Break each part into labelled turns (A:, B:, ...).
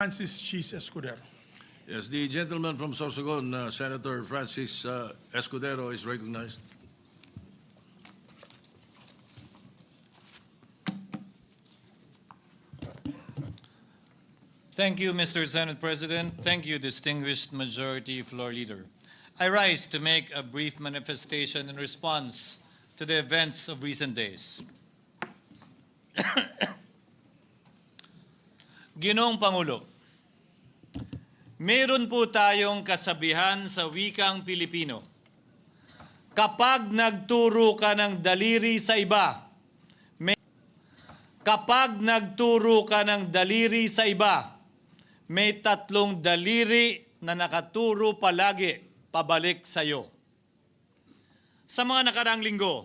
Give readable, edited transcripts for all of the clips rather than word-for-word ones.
A: Francis Cheese Escudero.
B: Yes, the gentleman from Sorsogon, Senator Francis Escudero, is recognized.
C: Thank you, Mr. Senate President. Thank you, distinguished Majority Floor Leader. I rise to make a brief manifestation in response to the events of recent days. Ginoong Pangulo, meron po tayong kasabihan sa wikang Pilipino. Kapag nagturo ka ng daliri sa iba, may tatlong daliri na nakaturo palagi pabalik sa iyo. Sa mga nakaraang linggo,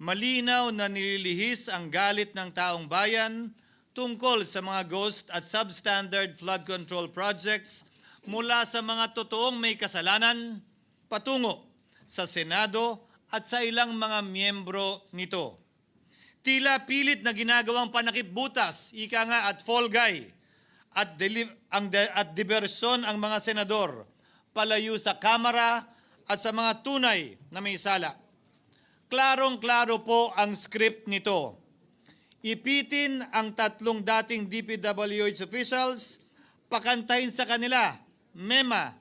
C: malinaw na nililihis ang galit ng taong bayan tungkol sa mga ghost at substandard flood control projects mula sa mga totoong may kasalanan patungo sa Senado at sa ilang mga miyembro nito. Tila pilit na ginagawang panakipbutas, ika nga at fall guy, at diversyon ang mga senador palayo sa Kamara at sa mga tunay na may sala. Klarong-klaro po ang script nito. Ipitin ang tatlong dating DPWH officials, pakantahin sa kanila, mema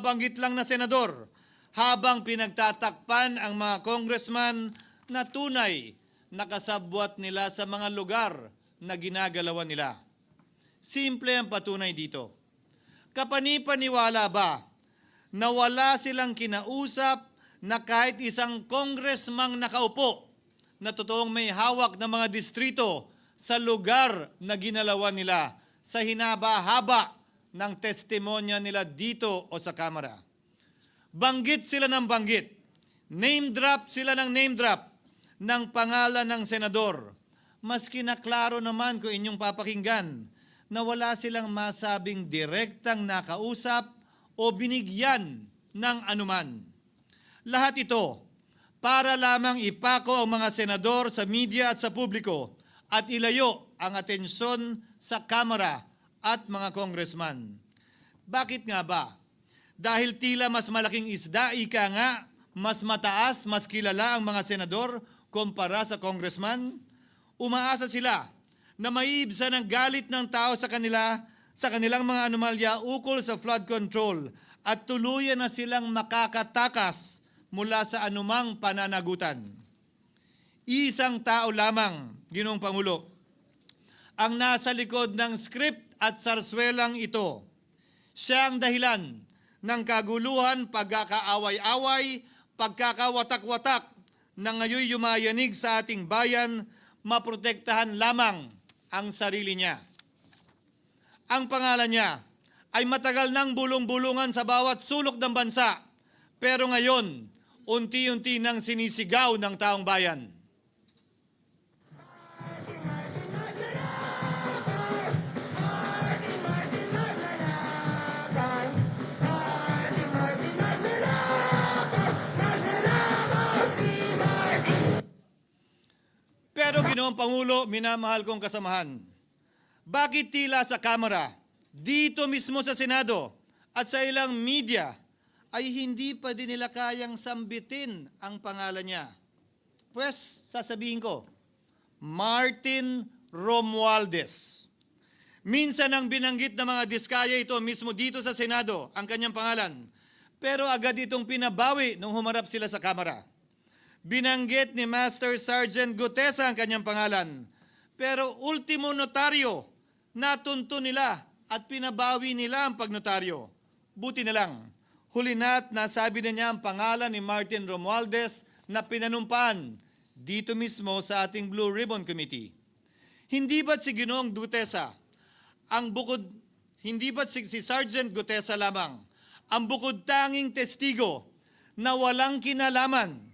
C: banggit lang na senador, habang pinagtatakpan ang mga congressman na tunay nakasabwat nila sa mga lugar na ginagalawan nila. Simple ang patunay dito. Kapani-paniwala ba na wala silang kinausap na kahit isang congressman nakaupo na totoong may hawak ng mga distrito sa lugar na ginalawan nila sa hinaba-haba ng testimonya nila dito o sa Kamara? Banggit sila ng banggit, name drop sila ng name drop ng pangalan ng senador. Mas kinaklaro naman kung inyong papakinggan na wala silang masabing direktang nakausap o binigyan ng anuman. Lahat ito para lamang ipako ang mga senador sa media at sa publiko at ilayo ang atensyon sa Kamara at mga congressman. Bakit nga ba? Dahil tila mas malaking isda, ika nga, mas mataas, mas kilala ang mga senador kumpara sa congressman? Umaasa sila na maiibsan ang galit ng tao sa kanilang mga anomalya ukol sa flood control at tuluyan na silang makakatakas mula sa anumang pananagutan. Isang tao lamang, Ginoong Pangulo, ang nasa likod ng script at sarswelang ito. Siya ang dahilan ng kaguluhan, pagkakaaway-away, pagkakawatak-watak na ngayon yumayanig sa ating bayan, maprotektahan lamang ang sarili niya. Ang pangalan niya ay matagal nang bulong-bulungan sa bawat sulok ng bansa, pero ngayon, unti-unti nang sinisigaw ng taong bayan. Pero Ginoong Pangulo, minamahal kong kasamahan, bakit tila sa Kamara, dito mismo sa Senado at sa ilang media ay hindi pa din nila kayang sambitin ang pangalan niya? Pues, sasabihin ko, Martin Romualdez. Minsan ang binanggit ng mga diskaya ito mismo dito sa Senado, ang kanyang pangalan. Pero agad itong pinabawi nung humarap sila sa Kamara. Binanggit ni Master Sergeant Gutesa ang kanyang pangalan. Pero ultimo notaryo, natunto nila at pinabawi nila ang pagnotaryo. Buti na lang, huli na't nasabi na niya ang pangalan ni Martin Romualdez na pinanumpaan dito mismo sa ating Blue Ribbon Committee. Hindi ba't si Ginoong Gutesa, hindi ba't si Sergeant Gutesa lamang ang bukod tanging testigo na walang kinalaman,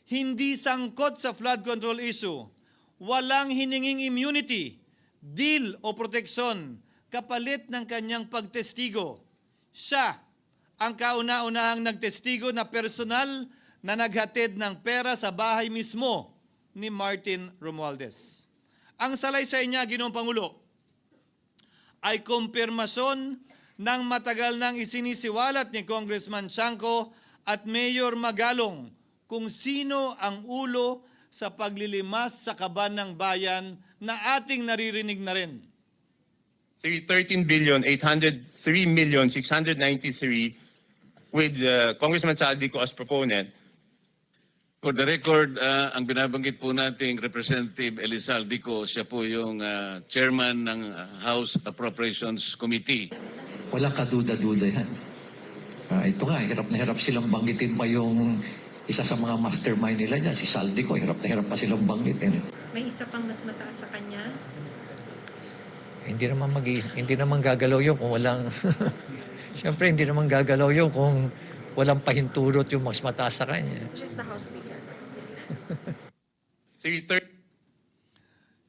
C: hindi sangkot sa flood control issue, walang hininging immunity, deal o proteksyon kapalit ng kanyang pagtestigo? Siya ang kauna-unahang nagtestigo na personal na naghatid ng pera sa bahay mismo ni Martin Romualdez. Ang salaysay niya, Ginoong Pangulo, ay kumpirmasyon ng matagal nang isinisiwalat ni Congressman Chanco at Mayor Magalong kung sino ang ulo sa paglilimas sa kaban ng bayan na ating naririnig na rin.
A: 13,803,693 with Congressman Saldico as proponent.
D: For the record, ang binabanggit po nating Representative Elizalde siya po yung chairman ng House Appropriations Committee.
E: Walang kaduda-duda yan. Ito nga, hirap na hirap silang banggitin pa yung isa sa mga mastermind nila dyan, si Saldico. Hirap na hirap pa silang banggitin.
F: May isa pang mas mataas sa kanya?
E: Hindi naman gagalaw yun kung walang... Siyempre, hindi naman gagalaw yun kung walang pahintulot yung mas mataas sa kanya.
F: Which is the House Speaker.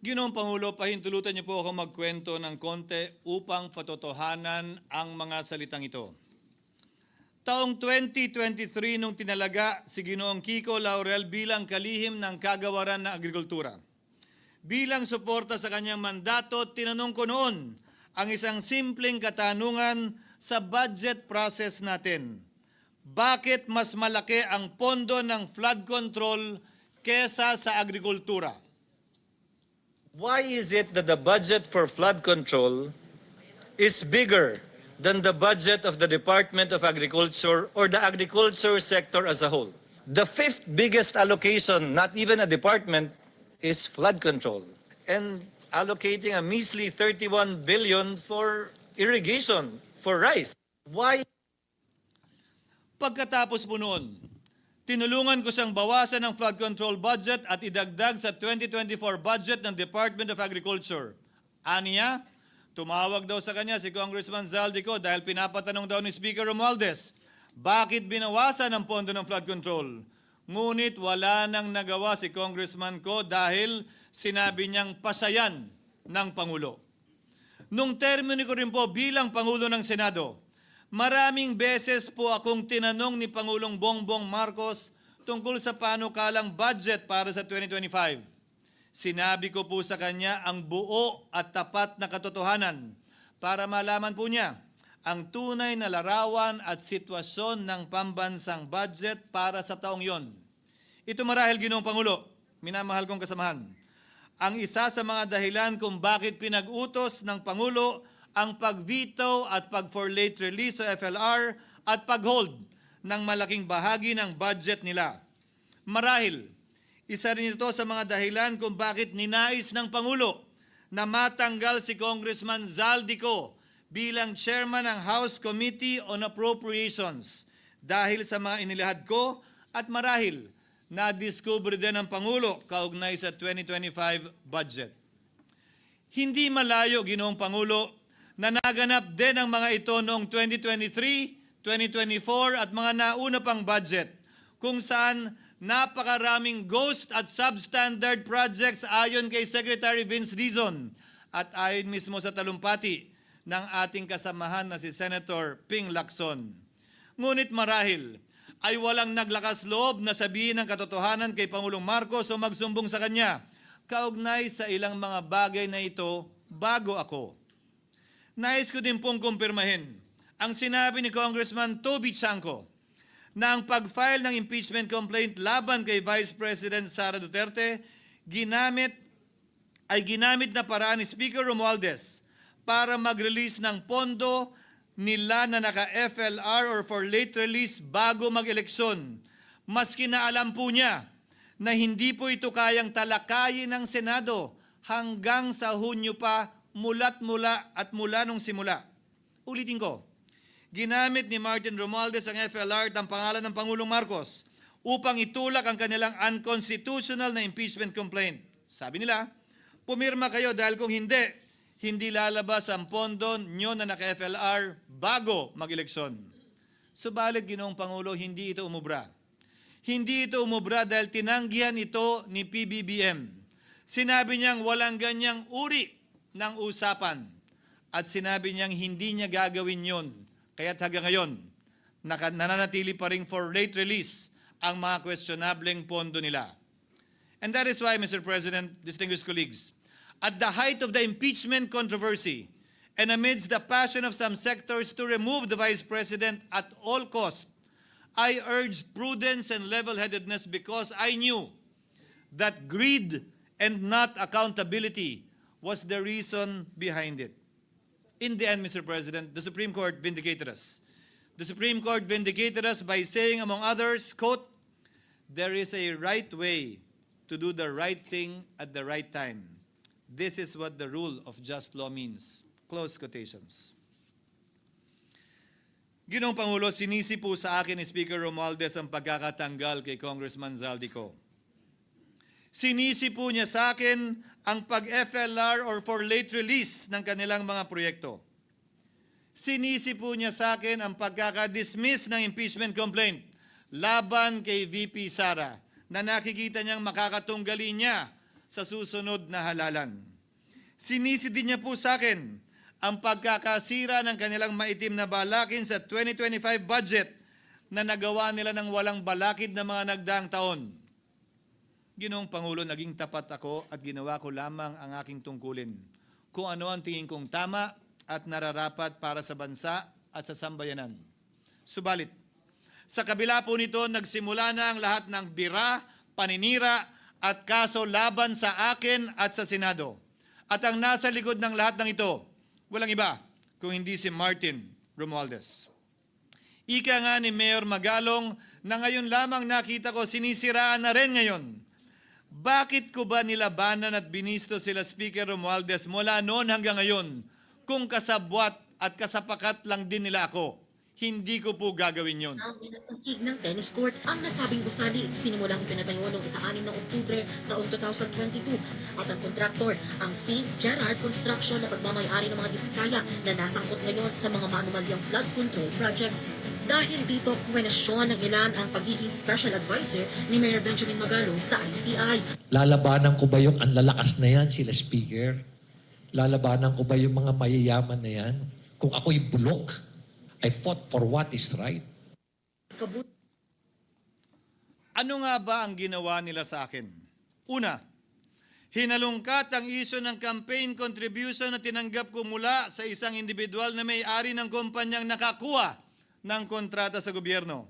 C: Ginoong Pangulo, pahintulutan niyo po ako magkwento ng konti upang patotohanan ang mga salitang ito. Taong 2023 nung tinalaga si Ginoong Kiko Laurel bilang kalihim ng kagawaran ng agrikultura. Bilang suporta sa kanyang mandato, tinanong ko noon ang isang simpleng katanungan sa budget process natin. Bakit mas malaki ang pondo ng flood control kesa sa agrikultura?
G: Why is it that the budget for flood control is bigger than the budget of the Department of Agriculture or the agriculture sector as a whole? The fifth biggest allocation, not even a department, is flood control. And allocating a measly 31 billion for irrigation, for rice. Why?
C: Pagkatapos po noon, tinulungan ko siyang bawasan ang flood control budget at idagdag sa 2024 budget ng Department of Agriculture. Aniya, tumawag daw sa kanya si Congressman Zaldico dahil pinapatanong daw ni Speaker Romualdez, bakit binawasan ang pondo ng flood control? Ngunit wala nang nagawa si Congressman ko dahil sinabi niyang pasayan ng Pangulo. Nung termino ko rin po bilang Pangulo ng Senado, maraming beses po akong tinanong ni Pangulong Bongbong Marcos tungkol sa panukalang budget para sa 2025. Sinabi ko po sa kanya ang buo at tapat na katotohanan para malaman po niya ang tunay na larawan at sitwasyon ng pambansang budget para sa taong yon. Ito marahil, Ginoong Pangulo, minamahal kong kasamahan, ang isa sa mga dahilan kung bakit pinag-utos ng Pangulo ang pag-veto at pag-for late release sa FLR at pag-hold ng malaking bahagi ng budget nila. Marahil, isa rin ito sa mga dahilan kung bakit ninais ng Pangulo na matanggal si Congressman Zaldico bilang chairman ng House Committee on Appropriations dahil sa mga inilahad ko at marahil na-discover din ng Pangulo kaugnay sa 2025 budget. Hindi malayo, Ginoong Pangulo, na naganap din ang mga ito noong 2023, 2024 at mga nauna pang budget kung saan napakaraming ghost at substandard projects ayon kay Secretary Vince Dizon at ayon mismo sa talumpati ng ating kasamahan na si Senator Ping Lacson. Ngunit marahil ay walang naglakas loob na sabihin ang katotohanan kay Pangulong Marcos o magsumbong sa kanya kaugnay sa ilang mga bagay na ito bago ako. Nais ko din pong kumpirmahin ang sinabi ni Congressman Toby Chanco na ang pag-file ng impeachment complaint laban kay Vice President Sara Duterte ginamit na paraan ni Speaker Romualdez para mag-release ng pondo nila na naka-FLR or for late release bago mag-eleksyon. Maski na alam po niya na hindi po ito kayang talakayin ng Senado hanggang sa Hunyo pa mula nung simula. Ulitin ko, ginamit ni Martin Romualdez ang FLR at ang pangalan ng Pangulong Marcos upang itulak ang kanilang unconstitutional na impeachment complaint. Sabi nila, pumirma kayo dahil kung hindi lalabas ang pondo nyo na naka-FLR bago mag-eleksyon. Subalit, Ginoong Pangulo, hindi ito umubra. Hindi ito umubra dahil tinanggihan ito ni PBBM. Sinabi niyang walang ganyang uri ng usapan at sinabi niyang hindi niya gagawin yon. Kaya't hanggang ngayon, nananatili pa rin for late release ang mga questionableng pondo nila. And that is why, Mr. President, distinguished colleagues, at the height of the impeachment controversy and amidst the passion of some sectors to remove the Vice President at all costs, I urged prudence and level-headedness because I knew that greed and not accountability was the reason behind it. In the end, Mr. President, the Supreme Court vindicated us. The Supreme Court vindicated us by saying, among others, quote, "There is a right way to do the right thing at the right time. This is what the rule of just law means." Close quotations. Ginoong Pangulo, sinisi po sa akin ni Speaker Romualdez ang pagkakatanggal kay Congressman Zaldico. Sinisi po niya sa akin ang pag-FLR or for late release ng kanilang mga proyekto. Sinisi po niya sa akin ang pagkakadismiss ng impeachment complaint laban kay VP Sara na nakikita niyang makakatunggali niya sa susunod na halalan. Sinisi din niya po sa akin ang pagkakasira ng kanilang maitim na balakin sa 2025 budget na nagawa nila ng walang balakid na mga nagdaang taon. Ginoong Pangulo, naging tapat ako at ginawa ko lamang ang aking tungkulin. Kung ano ang tingin kong tama at nararapat para sa bansa at sa sambayanan. Subalit, sa kabila po nito, nagsimula na ang lahat ng bira, paninira at kaso laban sa akin at sa Senado. At ang nasa likod ng lahat ng ito, walang iba kung hindi si Martin Romualdez. Ika nga ni Mayor Magalong na ngayon lamang nakita ko sinisiraan na rin ngayon. Bakit ko ba nilabanan at binisto sila Speaker Romualdez mula noon hanggang ngayon kung kasabwat at kasapakat lang din nila ako? Hindi ko po gagawin yon.
H: Ang nagsangkig ng tennis court ang nasabing gusali sinimulang pinatayo noong ika-6 ng Oktubre taong 2022 at ang kontraktor ang St. Gerard Construction na pagmamayari ng mga diskaya na nasangkot ngayon sa mga maanumalyang flood control projects. Dahil dito, kwenasyon ng ilan ang pagiging special advisor ni Mayor Benjamin Magalong sa ICI.
E: Lalabanan ko ba yung ang lalakas na yan, sila Speaker? Lalabanan ko ba yung mga mayayaman na yan? Kung ako'y bulok, I fought for what is right.
C: Ano nga ba ang ginawa nila sa akin? Una, hinalungkat ang isyo ng campaign contribution na tinanggap ko mula sa isang individual na may-ari ng kumpanyang nakakuha ng kontrata sa gobyerno.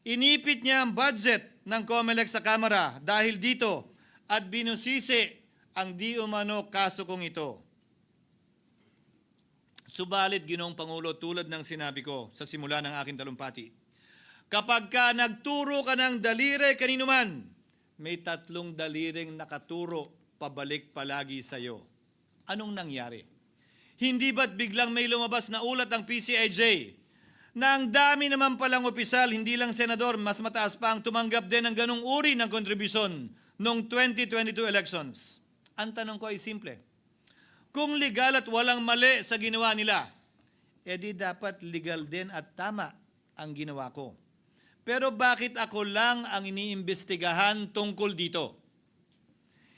C: Inipit niya ang budget ng COMELEC sa Kamara dahil dito at binusisi ang di umano kaso kong ito. Subalit, Ginoong Pangulo, tulad ng sinabi ko sa simula ng aking talumpati, kapag ka nagturo ka ng daliri kanino man, may 3 daliring nakaturo pabalik palagi sa iyo. Anong nangyari? Hindi ba't biglang may lumabas na ulat ang PCIJ na ang dami naman palang opisyal, hindi lang senador, mas mataas pa ang tumanggap din ng ganung uri ng kontribusyon noong 2022 elections? Ang tanong ko ay simple. Kung legal at walang mali sa ginawa nila, edi dapat legal din at tama ang ginawa ko. Pero bakit ako lang ang iniimbestigahan tungkol dito?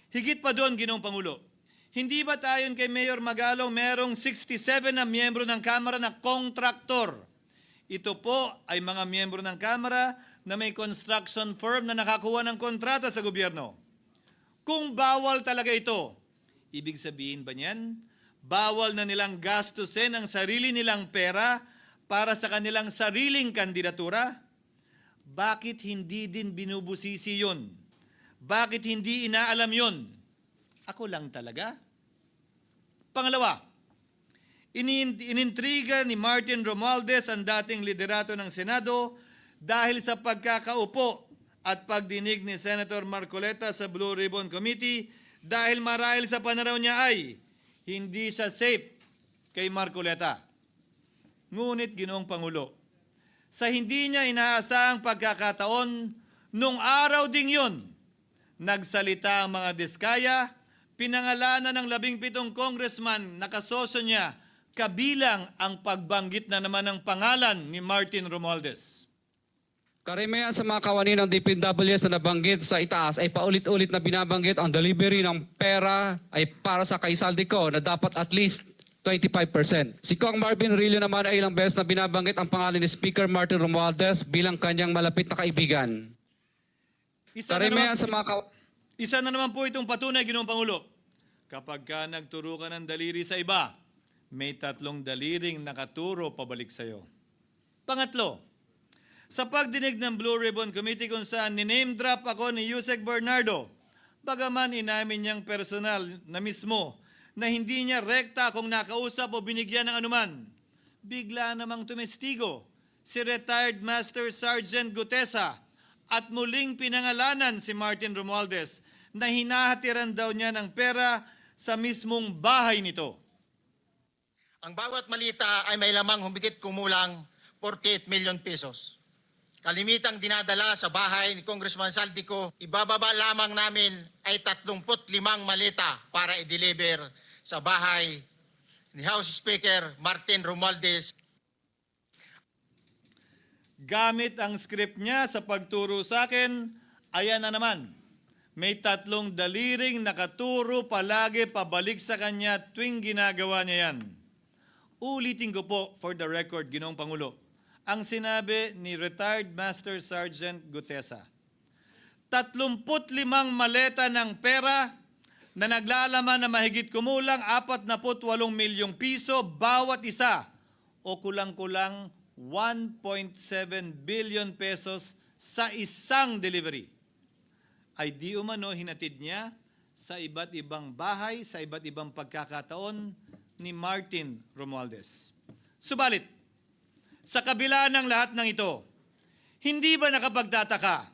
C: Higit pa doon, Ginoong Pangulo, hindi ba tayon kay Mayor Magalong merong 67 na miyembro ng Kamara na kontraktor? Ito po ay mga miyembro ng Kamara na may construction firm na nakakuha ng kontrata sa gobyerno. Kung bawal talaga ito, ibig sabihin ba niyan, bawal na nilang gastusin ang sarili nilang pera para sa kanilang sariling kandidatura? Bakit hindi din binubusisi yun? Bakit hindi inaalam yun? Ako lang talaga? Pangalawa, inintriga ni Martin Romualdez ang dating liderato ng Senado dahil sa pagkakaupo at pagdinig ni Senator Marcoleta sa Blue Ribbon Committee dahil marahil sa pananaw niya ay hindi siya safe kay Marcoleta. Ngunit, Ginoong Pangulo, sa hindi niya inaasahang pagkakataon, nung araw ding yun, nagsalita ang mga diskaya, pinangalanan ng 17 congressman na kasosyo niya, kabilang ang pagbanggit na naman ng pangalan ni Martin Romualdez.
I: Karamihan sa mga kawani ng DPWS na nabanggit sa itaas ay paulit-ulit na binabanggit ang delivery ng pera ay para sa kay Zaldico na dapat at least 25%. Si Kong Marvin Rillo naman ay ilang beses na binabanggit ang pangalan ni Speaker Martin Romualdez bilang kanyang malapit na kaibigan. Isa na naman po itong patunay, Ginoong Pangulo. Kapag ka nagturo ka ng daliri sa iba,
C: may 3 daliring nakaturo pabalik sa'yo. Pangatlo, sa pagdinig ng Blue Ribbon Committee kung saan niname drop ako ni Yusek Bernardo, bagaman inamin niyang personal na mismo na hindi niya rekta kung nakausap o binigyan ng anuman, bigla namang tumestigo si retired Master Sergeant Gutesa at muling pinangalanan si Martin Romualdez na hinahatiran daw niya ng pera sa mismong bahay nito.
J: Ang bawat malita ay may lamang humigit kumulang 48 million pesos. Kalimitang dinadala sa bahay ni Congressman Saldico, ibababa lamang namin ay 35 malita para i-deliver sa bahay ni House Speaker Martin Romualdez.
C: Gamit ang script niya sa pagturo sa akin, ayan na naman. May 3 daliring nakaturo palagi pabalik sa kanya tuwing ginagawa niya yan. Ulitin ko po for the record, Ginoong Pangulo, ang sinabi ni retired Master Sergeant Gutesa. 35 maleta ng pera na naglalaman na mahigit kumulang 48 milyong piso bawat isa o kulang-kulang 1.7 billion pesos sa isang delivery. Ay di umano hinatid niya sa iba't ibang bahay, sa iba't ibang pagkakataon ni Martin Romualdez. Subalit, sa kabila ng lahat ng ito, hindi ba nakapagtataka?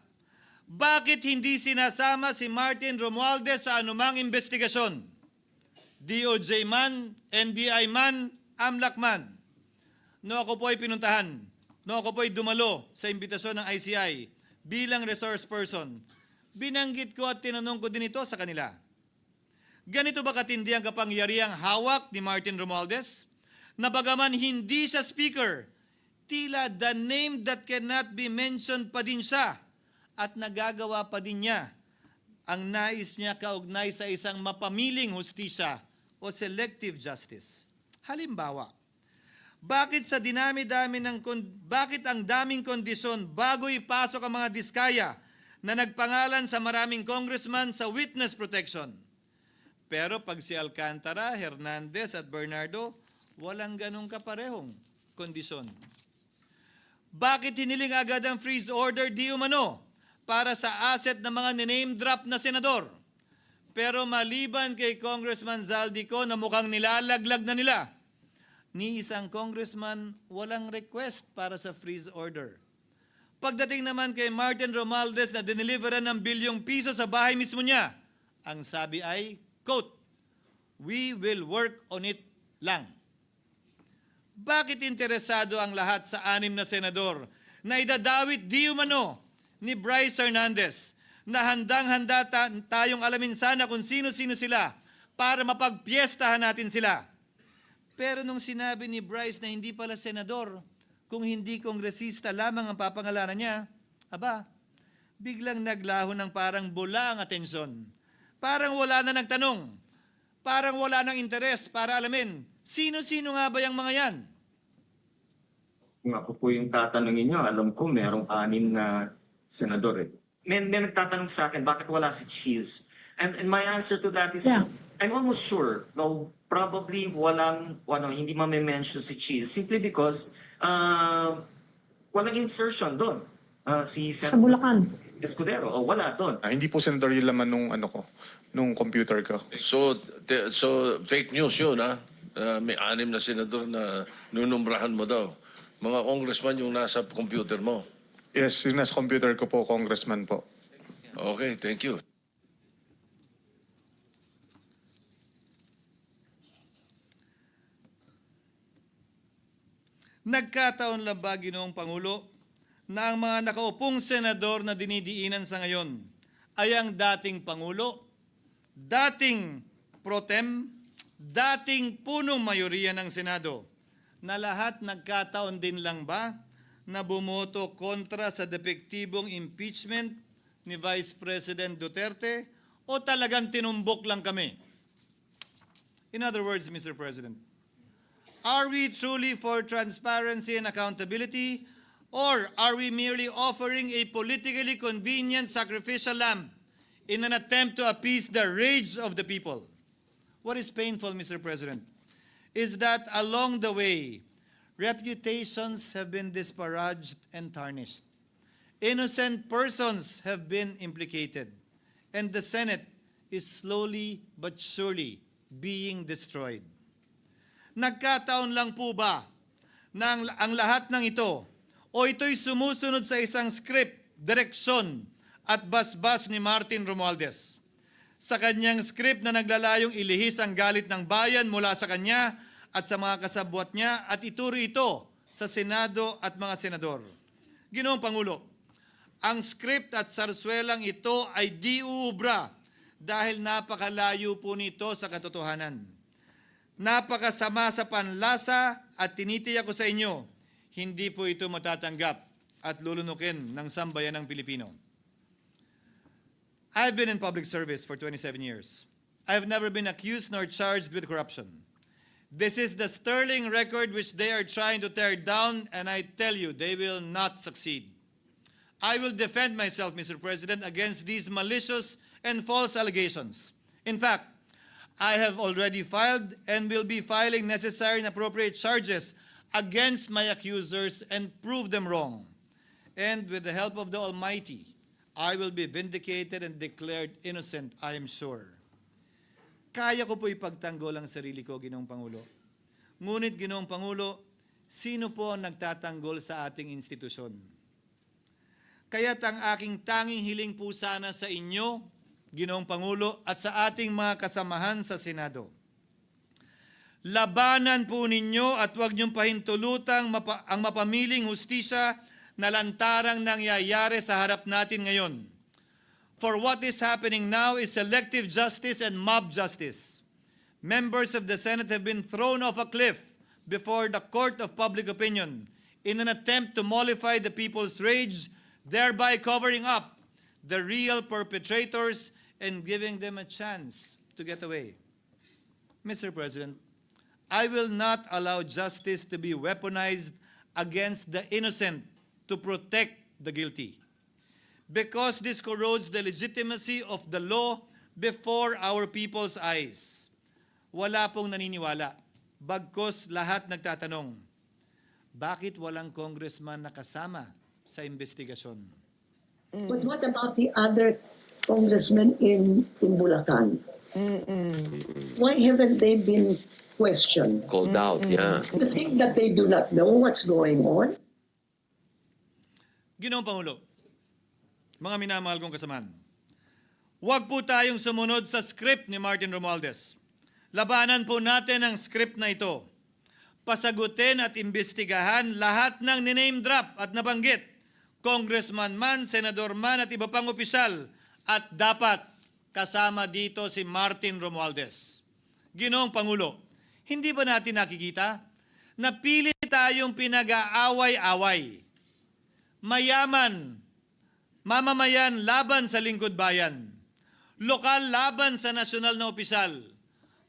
C: Bakit hindi sinasama si Martin Romualdez sa anumang investigasyon? DOJ man, NBI man, AMLAC man. No ako po ay pinuntahan, no ako po ay dumalo sa imbitasyon ng ICI bilang resource person, binanggit ko at tinanong ko din ito sa kanila. Ganito ba katindi ang kapangyarihang hawak ni Martin Romualdez? Na bagaman hindi siya speaker, tila the name that cannot be mentioned pa din siya at nagagawa pa din niya ang nais niya kaugnay sa isang mapamiling hustisya o selective justice. Halimbawa, bakit ang daming kondisyon bago ipasok ang mga diskaya na nagpangalan sa maraming congressman sa witness protection? Pero pag si Alcantara, Hernandez at Bernardo, walang ganong kaparehong kondisyon. Bakit hiniling agad ang freeze order di umano para sa asset ng mga name drop na senador? Pero maliban kay Congressman Zaldico na mukhang nilalaglag na nila, ni isang congressman walang request para sa freeze order. Pagdating naman kay Martin Romualdez na dineliveran ng bilyong piso sa bahay mismo niya, ang sabi ay, quote, "We will work on it lang." Bakit interesado ang lahat sa 6 na senador na idadawit di umano ni Bryce Hernandez na handang-handa tayong alamin sana kung sino-sino sila para mapagpiestahan natin sila? Pero nung sinabi ni Bryce na hindi pala senador, kung hindi kongresista lamang ang papangalanan niya, aba, biglang naglaho ng parang bula ang atensyon. Parang wala na nagtanong. Parang wala nang interes para alamin, sino-sino nga ba yung mga yan?
K: Kung ako po yung tatanungin nyo, alam ko merong 6 na senador eh. May nagtatanong sa akin, bakit wala si Cheese? And my answer to that is, I'm almost sure, no, probably hindi mame-mention si Cheese simply because walang insertion doon. Si
F: Sa Bulacan.
K: Escudero, wala doon.
L: Hindi po senador yung laman nung computer ko.
M: So fake news yun, ha? May 6 na senador na nunumbrahan mo daw. Mga congressman yung nasa computer mo.
L: Yes, yung nasa computer ko po, congressman po.
M: Okay, thank you.
C: Nagkataon lang ba, Ginoong Pangulo, na ang mga nakaupong senador na dinidiinan sa ngayon ay ang dating Pangulo, dating pro tem, dating punong mayoriya ng Senado, na lahat nagkataon din lang ba na bumoto kontra sa depektibong impeachment ni Vice President Duterte o talagang tinumbok lang kami? In other words, Mr. President, are we truly for transparency and accountability, or are we merely offering a politically convenient sacrificial lamb in an attempt to appease the rage of the people? What is painful, Mr. President, is that along the way, reputations have been disparaged and tarnished. Innocent persons have been implicated, and the Senate is slowly but surely being destroyed. Nagkataon lang po ba na ang lahat ng ito o ito'y sumusunod sa isang script, direksyon at basbas ni Martin Romualdez? Sa kanyang script na naglalayong ilihis ang galit ng bayan mula sa kanya at sa mga kasabwat niya at ituro ito sa Senado at mga senador. Ginoong Pangulo, ang script at sarswelang ito ay di uubra dahil napakalayo po nito sa katotohanan. Napakasama sa panlasa at tinitiyak ko sa inyo, hindi po ito matatanggap at lulunukin ng sambayanang Pilipino. I've been in public service for 27 years. I've never been accused nor charged with corruption. This is the sterling record which they are trying to tear down, and I tell you, they will not succeed. I will defend myself, Mr. President, against these malicious and false allegations. In fact, I have already filed and will be filing necessary and appropriate charges against my accusers and prove them wrong. And with the help of the Almighty, I will be vindicated and declared innocent, I am sure. Kaya ko po ipagtanggol ang sarili ko, Ginoong Pangulo. Ngunit, Ginoong Pangulo, sino po ang nagtatanggol sa ating institusyon? Kaya't ang aking tanging hiling po sana sa inyo, Ginoong Pangulo, at sa ating mga kasamahan sa Senado. Labanan po ninyo at huwag niyong pahintulutang ang mapamiling hustisya na lantarang nangyayari sa harap natin ngayon. For what is happening now is selective justice and mob justice. Members of the Senate have been thrown off a cliff before the court of public opinion in an attempt to mollify the people's rage, thereby covering up the real perpetrators and giving them a chance to get away. Mr. President, I will not allow justice to be weaponized against the innocent to protect the guilty, because this corrodes the legitimacy of the law before our people's eyes. Wala pong naniniwala, bagkos lahat nagtatanong, bakit walang congressman nakasama sa investigasyon?
N: But what about the other congressmen in Bulacan? Why haven't they been questioned?
M: Called out, yeah.
N: You think that they do not know what's going on?
C: Ginoong Pangulo, mga minamahal kong kasamahan, huwag po tayong sumunod sa script ni Martin Romualdez. Labanan po natin ang script na ito. Pasagutin at imbestigahan lahat ng niname drop at nabanggit, congressman man, senador man at iba pang opisyal, at dapat kasama dito si Martin Romualdez. Ginoong Pangulo, hindi ba natin nakikita na pili tayong pinag-aaway-away? Mayaman, mamamayan laban sa lingkod bayan, lokal laban sa nasyonal na opisyal,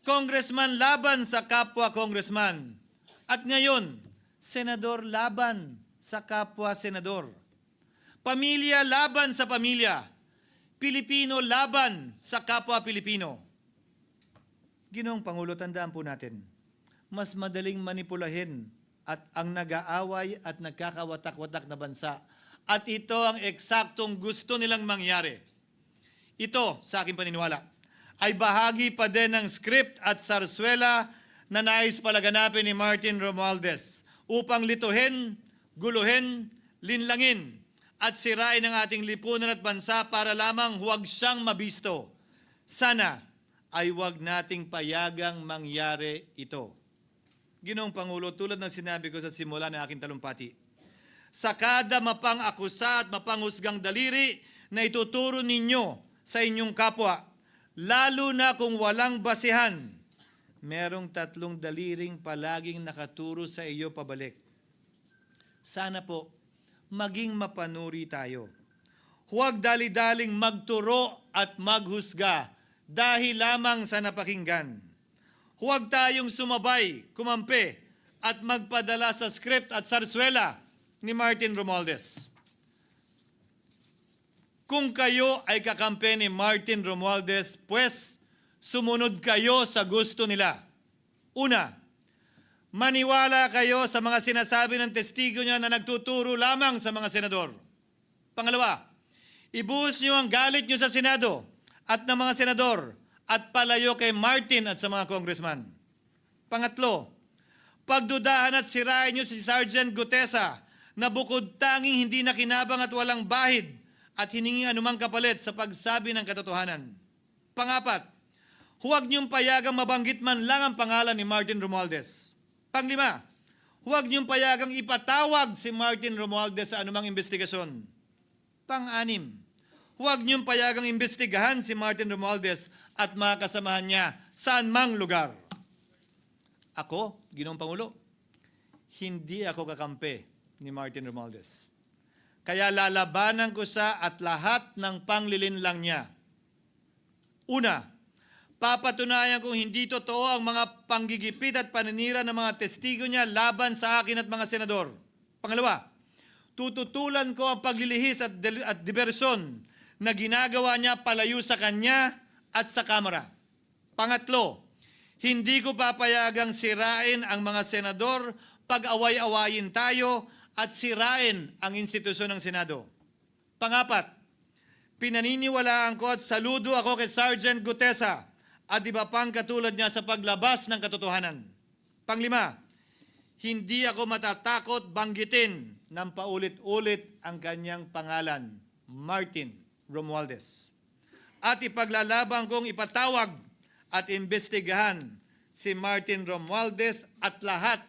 C: congressman laban sa kapwa congressman, at ngayon, senador laban sa kapwa senador, pamilya laban sa pamilya, Pilipino laban sa kapwa Pilipino. Ginoong Pangulo, tandaan po natin, mas madaling manipulahin at ang nag-aaway at nagkakawatak-watak na bansa. At ito ang eksaktong gusto nilang mangyari. Ito, sa aking paniniwala, ay bahagi pa din ng script at sarswela na nais palaganapin ni Martin Romualdez upang lituhin, guluhin, linlangin at sirain ang ating lipunan at bansa para lamang huwag siyang mabisto. Sana ay huwag nating payagang mangyari ito. Ginoong Pangulo, tulad ng sinabi ko sa simula ng aking talumpati, sa kada mapang-akusa at mapanghusgang daliri na ituturo ninyo sa inyong kapwa, lalo na kung walang basehan, merong 3 daliring palaging nakaturo sa iyo pabalik. Sana po, maging mapanuri tayo. Huwag dali-daling magturo at maghusga dahil lamang sa napakinggan. Huwag tayong sumabay, kumampi, at magpadala sa script at sarswela ni Martin Romualdez. Kung kayo ay kakampi ni Martin Romualdez, pues sumunod kayo sa gusto nila. Una, Maniwala kayo sa mga sinasabi ng testigo niya na nagtuturo lamang sa mga senador. Pangalawa, ibuhos niyo ang galit niyo sa Senado at ng mga senador at palayo kay Martin at sa mga congressman. Pangatlo, pagdudahan at sirain niyo si Sergeant Gutesa na bukod tanging hindi nakinabang at walang bahid at hiningi anumang kapalit sa pagsabi ng katotohanan. Pangapat, huwag niyong payagang mabanggit man lang ang pangalan ni Martin Romualdez. Panglima, huwag niyong payagang ipatawag si Martin Romualdez sa anumang investigasyon. Pang-anim, huwag niyong payagang imbestigahan si Martin Romualdez at mga kasamahan niya saan mang lugar. Ako, Ginoong Pangulo, hindi ako kakampi ni Martin Romualdez. Kaya lalabanan ko siya at lahat ng panglilinlang niya. Una, papatunayan kong hindi totoo ang mga panggigipit at paninira ng mga testigo niya laban sa akin at mga senador. Pangalawa, tututulan ko ang paglilihis at diversyon na ginagawa niya palayo sa kanya at sa Kamara. Pangatlo, hindi ko papayagang sirain ang mga senador pag away-awayin tayo at sirain ang institusyon ng Senado. Pangapat, pinaniniwalaan ko at saludo ako kay Sergeant Gutesa at iba pang katulad niya sa paglabas ng katotohanan. Panglima, hindi ako matatakot banggitin ng paulit-ulit ang kanyang pangalan, Martin Romualdez. At ipaglalaban kong ipatawag at imbestigahan si Martin Romualdez at lahat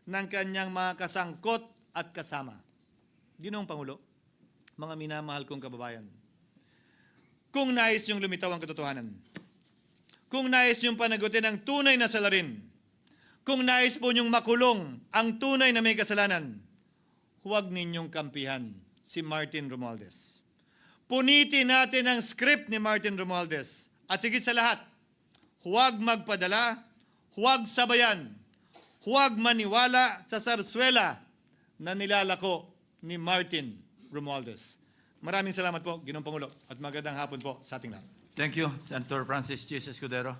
C: ng kanyang mga kasangkot at kasama. Ginoong Pangulo, mga minamahal kong kababayan, kung nais niyong lumitaw ang katotohanan, kung nais niyong panagutin ang tunay na salarin, kung nais po niyong makulong ang tunay na may kasalanan, huwag ninyong kampihan si Martin Romualdez. Punitin natin ang script ni Martin Romualdez. At higit sa lahat, huwag magpadala, huwag sabayan, huwag maniwala sa sarswela na nilalako ni Martin Romualdez. Maraming salamat po, Ginoong Pangulo, at magandang hapon po sa ating lahat.
O: Thank you, Senator Francis Chis Escudero.